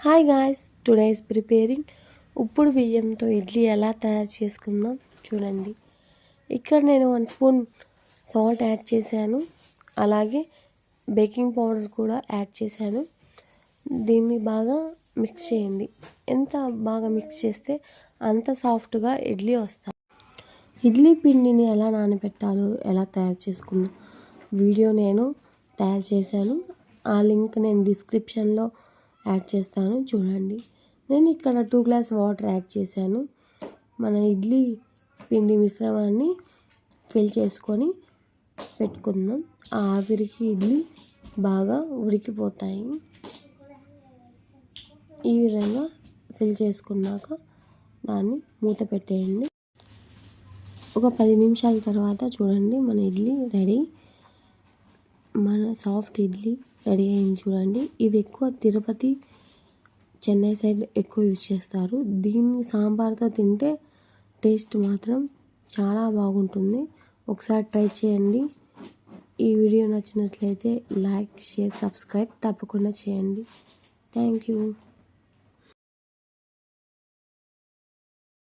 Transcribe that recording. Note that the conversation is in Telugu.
Hi guys, today is preparing ఉప్పుడు బియ్యంతో ఇడ్లీ ఎలా తయారు చేసుకుందాం చూడండి. ఇక్కడ నేను 1 స్పూన్ సాల్ట్ యాడ్ చేశాను, అలాగే బేకింగ్ పౌడర్ కూడా యాడ్ చేశాను. దీన్ని బాగా మిక్స్ చేయండి. ఎంత బాగా మిక్స్ చేస్తే అంత సాఫ్ట్గా ఇడ్లీ వస్తాయి. ఇడ్లీ పిండిని ఎలా నానబెట్టాలో, ఎలా తయారు చేసుకుందాం వీడియో నేను తయారు చేశాను. ఆ లింక్ నేను డిస్క్రిప్షన్లో యాడ్ చేస్తాను, చూడండి. నేను ఇక్కడ 2 గ్లాస్ వాటర్ యాడ్ చేశాను. మన ఇడ్లీ పిండి మిశ్రమాన్ని ఫిల్ చేసుకొని పెట్టుకుందాం. ఆ ఆవిరికి ఇడ్లీ బాగా ఉడికిపోతాయి. ఈ విధంగా ఫిల్ చేసుకున్నాక దాన్ని మూత పెట్టేయండి. ఒక 10 నిమిషాల తర్వాత చూడండి, మన ఇడ్లీ రెడీ. మన సాఫ్ట్ ఇడ్లీ రెడీ అయింది చూడండి. ఇది ఎక్కువ తిరుపతి, చెన్నై సైడ్ ఎక్కువ యూజ్ చేస్తారు. దీన్ని సాంబార్తో తింటే టేస్ట్ మాత్రం చాలా బాగుంటుంది. ఒకసారి ట్రై చేయండి. ఈ వీడియో నచ్చినట్లయితే లైక్, షేర్, సబ్స్క్రైబ్ తప్పకుండా చేయండి. Thank you.